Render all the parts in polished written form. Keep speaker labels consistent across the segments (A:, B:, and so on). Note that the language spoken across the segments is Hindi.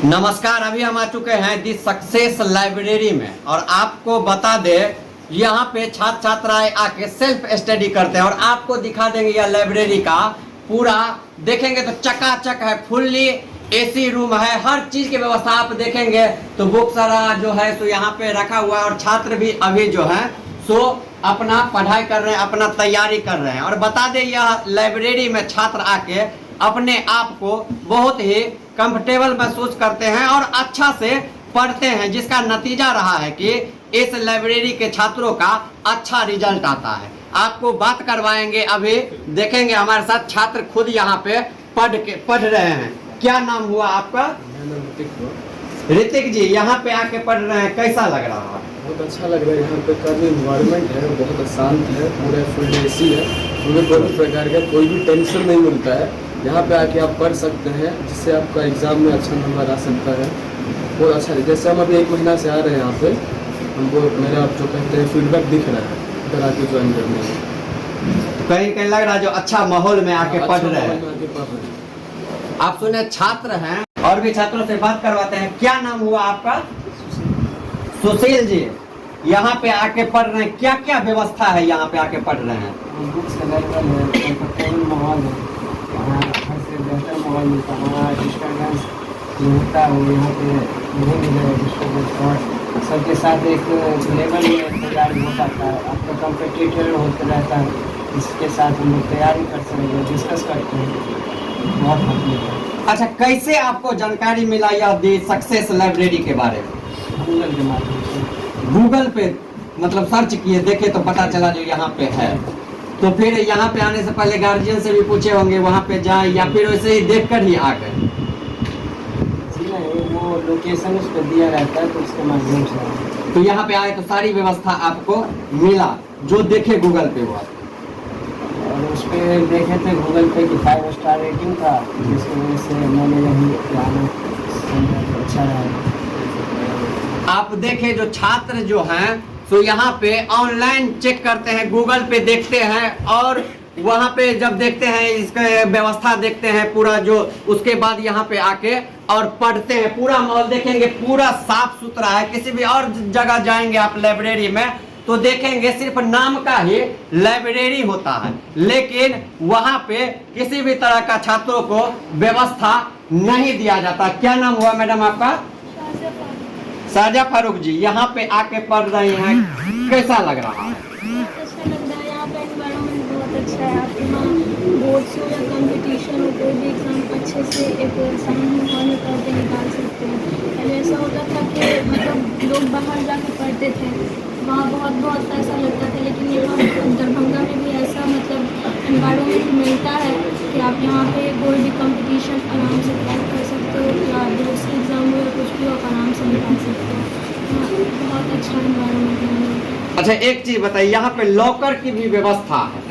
A: नमस्कार। अभी हम आ चुके हैं दी सक्सेस लाइब्रेरी में और आपको बता दे यहाँ पे छात्र छात्राएं आके सेल्फ स्टडी करते हैं और आपको दिखा देंगे यह लाइब्रेरी का पूरा। देखेंगे तो चकाचक है, फुल्ली एसी रूम है, हर चीज की व्यवस्था आप देखेंगे तो बुक सारा जो है सो यहाँ पे रखा हुआ है और छात्र भी अभी जो है सो अपना पढ़ाई कर रहे हैं, अपना तैयारी कर रहे हैं। और बता दें यह लाइब्रेरी में छात्र आके अपने आप को बहुत ही कंफर्टेबल महसूस करते हैं और अच्छा से पढ़ते हैं, जिसका नतीजा रहा है कि इस लाइब्रेरी के छात्रों का अच्छा रिजल्ट आता है। आपको बात करवाएंगे, अभी देखेंगे हमारे साथ छात्र खुद यहाँ पे पढ़ रहे हैं। क्या नाम हुआ आपका? ऋतिक जी, यहाँ पे आके पढ़ रहे हैं, कैसा लग रहा है?
B: बहुत अच्छा लग रहा है। यहाँ पे का जो इन्वायरमेंट है वो बहुत शांत है, पूरा फुल एसी है, पूरे कोई भी प्रकार का कोई भी टेंशन नहीं मिलता है। यहाँ पे आके आप पढ़ सकते हैं, जिससे आपका एग्जाम में अच्छा नंबर आ सकता है। बहुत अच्छा है। जैसे हम अभी 1 महीना से आ रहे हैं यहाँ पे, हमको मेरा जो कहते हैं फीडबैक दिख रहा है इधर आके ज्वाइन करने में।
A: तो कहीं कहीं लग रहा है जो अच्छा माहौल में आके पढ़ रहे हैं। आप सुने छात्र हैं और भी छात्रों से बात करवाते हैं। क्या नाम हुआ आपका? सुशील जी, यहाँ पे आके पढ़ रहे हैं, क्या क्या व्यवस्था है यहाँ पे आके पढ़ रहे हैं?
C: बुक्स अवेलेबल है, कंफर्टेबल माहौल है, हर से बेहतर माहौल मिलता है। हमारा डिस्टर्बेंस जो होता है वो यहाँ पे नहीं मिलेगा डिस्टर्बेंस, और सबके साथ एक लेवल में तैयारी हो पाता है। आपका कम्पिटिटर होता रहता है, इसके साथ हम लोग तैयारी कर सकते हैं, डिस्कस करते हैं, बहुत फर्क मिलता है।
A: अच्छा, कैसे आपको जानकारी मिला यह दी सक्सेस लाइब्रेरी के बारे में?
C: गूगल के माध्यम से।
A: गूगल पे मतलब सर्च किए, देखे तो पता चला जो यहाँ पे है। तो फिर यहाँ पे आने से पहले गार्जियन से भी पूछे होंगे वहाँ पे जाए, या फिर वैसे ही देख कर ही आ गए?
C: जी नहीं, वो लोकेशन उस पर दिया रहता है तो उसके माध्यम से।
A: तो यहाँ पे आए तो सारी व्यवस्था आपको मिला जो देखे गूगल पे हुआ?
C: और उस पर देखे थे गूगल पे की 5 स्टार रेटिंग था, जिसकी वजह से मैंने यही आना अच्छा रहा।
A: आप देखें जो छात्र जो हैं तो यहाँ पे ऑनलाइन चेक करते हैं, गूगल पे देखते हैं और वहाँ पे जब देखते हैं इसका व्यवस्था देखते हैं पूरा जो, उसके बाद यहाँ पे आके और पढ़ते हैं। पूरा माहौल देखेंगे, पूरा साफ सुथरा है। किसी भी और जगह जाएंगे आप लाइब्रेरी में तो देखेंगे सिर्फ नाम का ही लाइब्रेरी होता है, लेकिन वहाँ पे किसी भी तरह का छात्रों को व्यवस्था नहीं दिया जाता। क्या नाम हुआ मैडम आपका? साजा फारूक जी, यहाँ पे आके पढ़ रही हैं, कैसा लग रहा है?
D: बहुत अच्छा लग रहा है। यहाँ पे एनवायरनमेंट बहुत अच्छा है। आप यहाँ बोर्ड्स हो या कंपटीशन हो, कोई भी एग्जाम अच्छे से एक सामने हॉल में पढ़ के निकाल सकते हैं। पहले ऐसा होता था कि मतलब लोग बाहर जाके पढ़ते थे, वहाँ बहुत पैसा लगता था, लेकिन यहाँ दरभंगा में भी ऐसा मतलब एनवायरनमेंट मिलता है कि आप यहाँ पे कोई भी कंपटीशन आराम से क्रैक कर सकते हो, या दूसरे एग्जाम हो या कुछ भी आप आराम से निकाल सकते हो। बहुत अच्छा एनवायरनमेंट है।
A: अच्छा, एक चीज बताइए, यहाँ पे लॉकर की भी व्यवस्था है?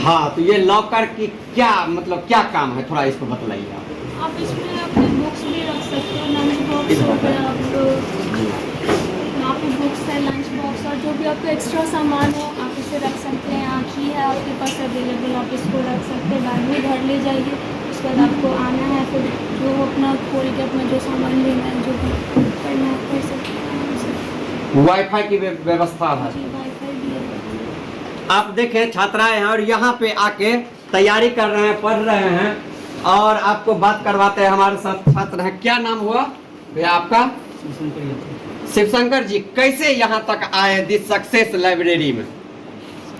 A: हाँ, तो ये लॉकर की क्या मतलब क्या काम है, थोड़ा इसको बतलाइए
D: आप इसमें अपने बुक्स भी रख सकते हो, लंच बॉक्स हो गया, आपके बुक्स है, लंच बॉक्स, और जो भी आपका एक्स्ट्रा सामान हो आप इसे रख सकते हैं। यहाँ की है आपके पास अवेलेबल, आप इसको रख सकते हैं, बैग में घर ले जाइए। उसके बाद आपको आना है, फिर जो अपना खोल के अपना जो सामान लेना है, जो भी करना है कर सकते हैं।
A: वाईफाई की व्यवस्था है?
D: जी, वाईफाई भी है।
A: आप देखें छात्राएं हैं और यहाँ पे आके तैयारी कर रहे हैं, पढ़ रहे हैं और आपको बात करवाते हैं। हमारे साथ छात्र हैं। क्या नाम हुआ भैया आपका? शिवशंकर जी, कैसे यहाँ तक आए दी सक्सेस लाइब्रेरी में?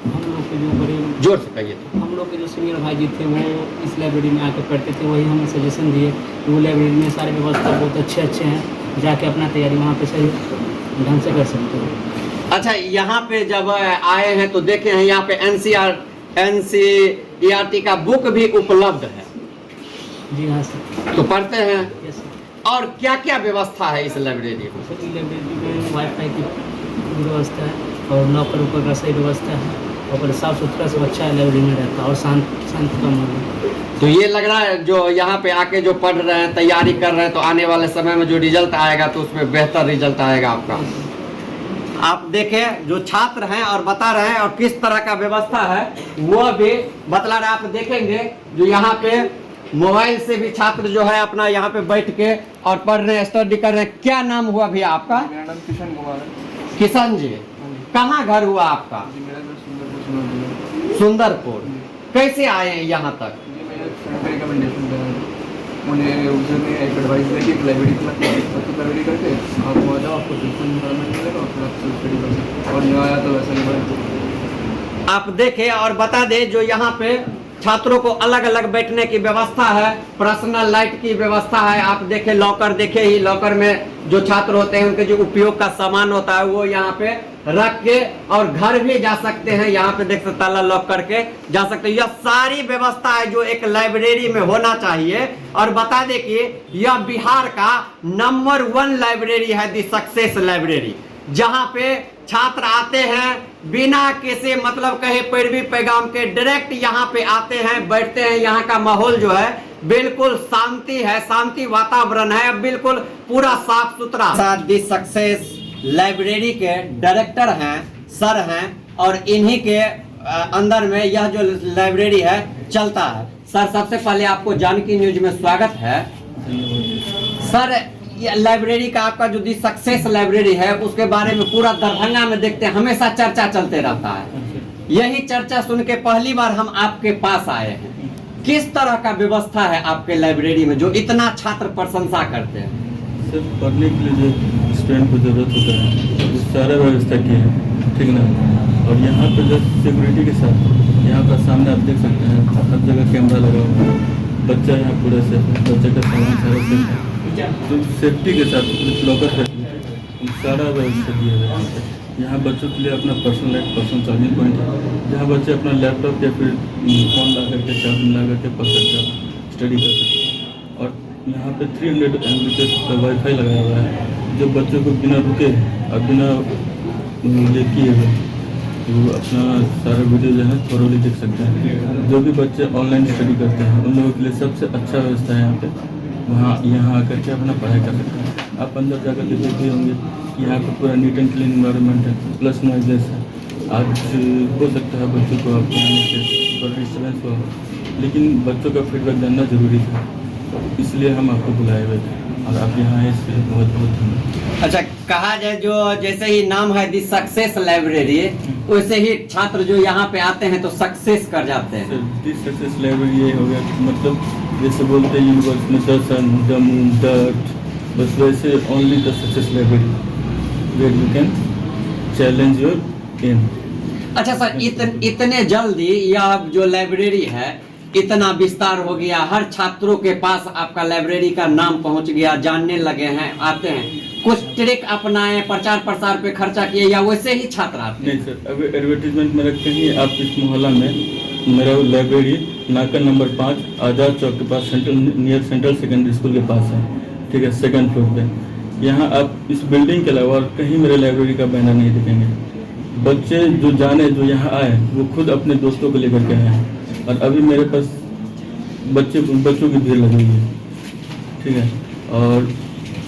C: हम लोग के जो बड़े
A: जोर से कहिए।
C: हम लोग के जो सीनियर भाई जी थे वो इस लाइब्रेरी में आकर पढ़ते थे, वही हमें सजेशन दिए कि वो लाइब्रेरी में सारी व्यवस्था बहुत अच्छे हैं, जाके अपना तैयारी वहाँ पे सही ढंग से कर सकते हो।
A: अच्छा, यहाँ पे जब आए हैं तो देखे हैं यहाँ पे NCERT का बुक भी उपलब्ध है?
C: जी हाँ सर।
A: तो पढ़ते हैं।
C: Yes sir.
A: और क्या क्या व्यवस्था है इस लाइब्रेरी में?
C: सर, इस लाइब्रेरी में वाईफाई की व्यवस्था है और लॉकर ऊपर का सही व्यवस्था है, और साफ सुथरा सब अच्छा लाइब्रेरी में रहता है और शांत का माहौल।
A: तो ये लग रहा है जो यहाँ पे आके जो पढ़ रहे हैं, तैयारी कर रहे हैं, तो आने वाले समय में जो रिजल्ट आएगा तो उसमें बेहतर रिजल्ट आएगा आपका। आप देखें जो छात्र हैं और बता रहे हैं और किस तरह का व्यवस्था है वो भी बतला रहे। आप देखेंगे जो यहाँ पे मोबाइल से भी छात्र जो है अपना यहाँ पे बैठ के और पढ़ रहे हैं, स्टडी कर रहे हैं। क्या नाम हुआ भैया आपका?
C: मेरा नाम किशन कुमार है।
A: किशन जी, कहाँ घर हुआ आपका?
C: जी मेरा घर सुंदरपुर।
A: सुंदरपुर। कैसे आए हैं यहाँ तक?
C: जी मेरे फ्रेंड का रिकमेंडेशन था, मुझे उसने एक एडवाइस दी कि लाइब्रेरी करके आप वहाँ जाओ, आपको बिल्कुल इन्वायरमेंट मिलेगा और फिर आप स्टडी कर सकते हैं। और यहाँ आया तो वैसा नहीं बना।
A: आप देखें और बता दें, जो यहाँ पे छात्रों को अलग अलग बैठने की व्यवस्था है, पर्सनल लाइट की व्यवस्था है। आप देखें लॉकर, देखे ही लॉकर में जो छात्र होते हैं उनके जो उपयोग का सामान होता है वो यहाँ पे रख के और घर भी जा सकते हैं। यहाँ पे देख सकते ताला लॉक करके जा सकते हैं। यह सारी व्यवस्था है जो एक लाइब्रेरी में होना चाहिए। और बता दें कि यह बिहार का नंबर 1 लाइब्रेरी है, दी सक्सेस लाइब्रेरी, जहाँ पे छात्र आते हैं बिना किसी मतलब कहे पैरवी पैगाम के, डायरेक्ट यहाँ पे आते हैं, बैठते हैं। यहाँ का माहौल जो है बिल्कुल शांति है, शांति वातावरण है, बिल्कुल पूरा साफ सुथरा। साथ दी सक्सेस लाइब्रेरी के डायरेक्टर हैं, सर हैं, और इन्हीं के अंदर में यह जो लाइब्रेरी है चलता है। सर सबसे पहले आपको जानकी न्यूज में स्वागत है। सर ये लाइब्रेरी का आपका जो दी सक्सेस लाइब्रेरी है उसके बारे में पूरा दरभंगा में देखते हैं, हमेशा चर्चा चलते रहता है। यही चर्चा सुन के पहली बार हम आपके पास आए हैं। किस तरह का व्यवस्था है आपके लाइब्रेरी में जो इतना छात्र प्रशंसा करते हैं?
E: सर पढ़ने के लिए जो स्टूडेंट को जरूरत होता है वो सारा व्यवस्था की है, ठीक ना। और यहाँ पे जो सिक्योरिटी के साथ यहाँ पर सामने आप देख सकते हैं हर जगह कैमरा लगा हुआ है। बच्चा यहाँ पूरा सेफ है, बच्चे का सामान सारा सेफ है, तो सेफ्टी के साथ लॉकर फैसिलिटी सारा व्यवस्था दिया गया है। यहाँ बच्चों के लिए अपना पर्सनल चार्जिंग पॉइंट है, जहाँ बच्चे अपना लैपटॉप या फिर फ़ोन ला करके चार्जिंग ला करके पढ़ सकते हैं, स्टडी कर सकते हैं। और यहाँ पे 300 Mbps का वाईफाई लगाया हुआ है, जो बच्चों को बिना रुके और बिना ये किए हुए वो अपना सारा वीडियो जो है थोरोली देख सकते हैं। जो भी बच्चे ऑनलाइन स्टडी करते हैं उन लोगों के लिए सबसे अच्छा व्यवस्था है यहाँ पे। वहाँ यहाँ आकर के अपना पढ़ाई कर सकते हैं। आप अंदर जाकर के देखते होंगे कि यहाँ पर पूरा नीट एंड क्लीन इन्वायरमेंट है, प्लस नॉइज़लेस है। आज हो सकता है बच्चों को आपके आने से थोड़ा डिस्टर्बेंस हो, लेकिन बच्चों का फीडबैक जानना जरूरी था, इसलिए हम आपको बुलाए हुए थे और आप यहाँ आए, इसके लिए बहुत बहुत धन्यवाद।
A: अच्छा, कहा जाए जो जैसे ही नाम है दी सक्सेस लाइब्रेरी, वैसे ही छात्र जो यहाँ पे आते हैं तो सक्सेस कर जाते हैं।
E: दी सक्सेस लाइब्रेरी ये हो गया, मतलब जैसे बोलते हैं यूनिवर्स में the sun, the moon, the earth, बस वैसे only the success library where you can challenge your aim.
A: अच्छा सर, इतने जल्दी यह जो लाइब्रेरी है इतना विस्तार हो गया, हर छात्रों के पास आपका लाइब्रेरी का नाम पहुंच गया, जानने लगे हैं, आते हैं, कुछ ट्रिक अपनाए, प्रचार प्रसार पे खर्चा किए या वैसे ही छात्र आते हैं?
E: नहीं सर, अभी एडवर्टीजमेंट में रखते हैं आप इस मोहल्ला में मेरा लाइब्रेरी नाका नंबर 5 आज़ाद चौक के पास नियर सेंट्रल सेकेंडरी स्कूल के पास है, ठीक है, 2nd फ्लोर पे। यहाँ आप इस बिल्डिंग के अलावा और कहीं मेरे लाइब्रेरी का बैनर नहीं दिखेंगे। बच्चे जो जाने जो यहाँ आए वो खुद अपने दोस्तों को लेकर के आए हैं, और अभी मेरे पास बच्चों की भीड़ लगी हुई है, ठीक है। और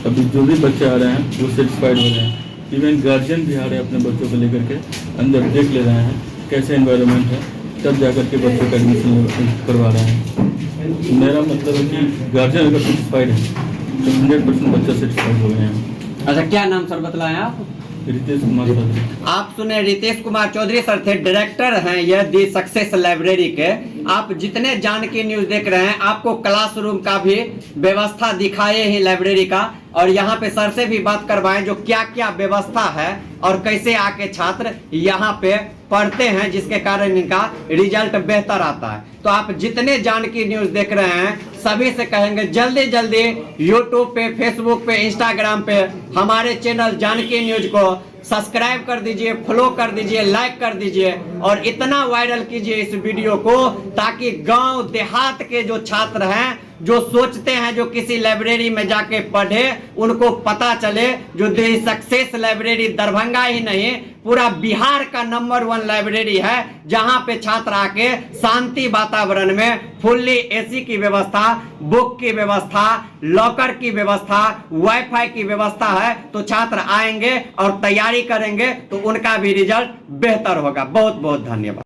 E: अभी जो भी बच्चे आ रहे हैं वो सेटिस्फाइड हो रहे हैं। इवन गार्जियन भी आ रहे हैं अपने बच्चों को लेकर के, अंदर देख ले रहे हैं कैसे एनवायरनमेंट है, तब जाकर के बच्चों का एडमिशन करवा रहे हैं। मेरा मतलब है कि गार्जियन अगर सेटिस्फाइड है तो 100% बच्चा सेटिस्फाइड हो गए हैं।
A: अच्छा, क्या नाम सर बतलाएं आप?
E: रितेश कुमार चौधरी।
A: आप सुने, रितेश कुमार चौधरी सर थे, डायरेक्टर हैं यह दी सक्सेस लाइब्रेरी के। आप जितने जानकी न्यूज देख रहे हैं आपको क्लासरूम का भी व्यवस्था दिखाए ही लाइब्रेरी का, और यहाँ पे सर से भी बात करवाएं जो क्या क्या व्यवस्था है और कैसे आके छात्र यहाँ पे पढ़ते हैं, जिसके कारण इनका रिजल्ट बेहतर आता है। तो आप जितने जानकी न्यूज देख रहे हैं सभी से कहेंगे जल्दी जल्दी यूट्यूब पे, फेसबुक पे, इंस्टाग्राम पे हमारे चैनल जानकी न्यूज को सब्सक्राइब कर दीजिए, फॉलो कर दीजिए, लाइक कर दीजिए और इतना वायरल कीजिए इस वीडियो को, ताकि गांव देहात के जो छात्र हैं जो सोचते हैं जो किसी लाइब्रेरी में जाके पढ़े, उनको पता चले जो दी सक्सेस लाइब्रेरी दरभंगा ही नहीं पूरा बिहार का नंबर 1 लाइब्रेरी है, जहां पे छात्र आके शांति वातावरण में फुल्ली एसी की व्यवस्था, बुक की व्यवस्था, लॉकर की व्यवस्था, वाईफाई की व्यवस्था है। तो छात्र आएंगे और तैयारी करेंगे तो उनका भी रिजल्ट बेहतर होगा। बहुत बहुत धन्यवाद।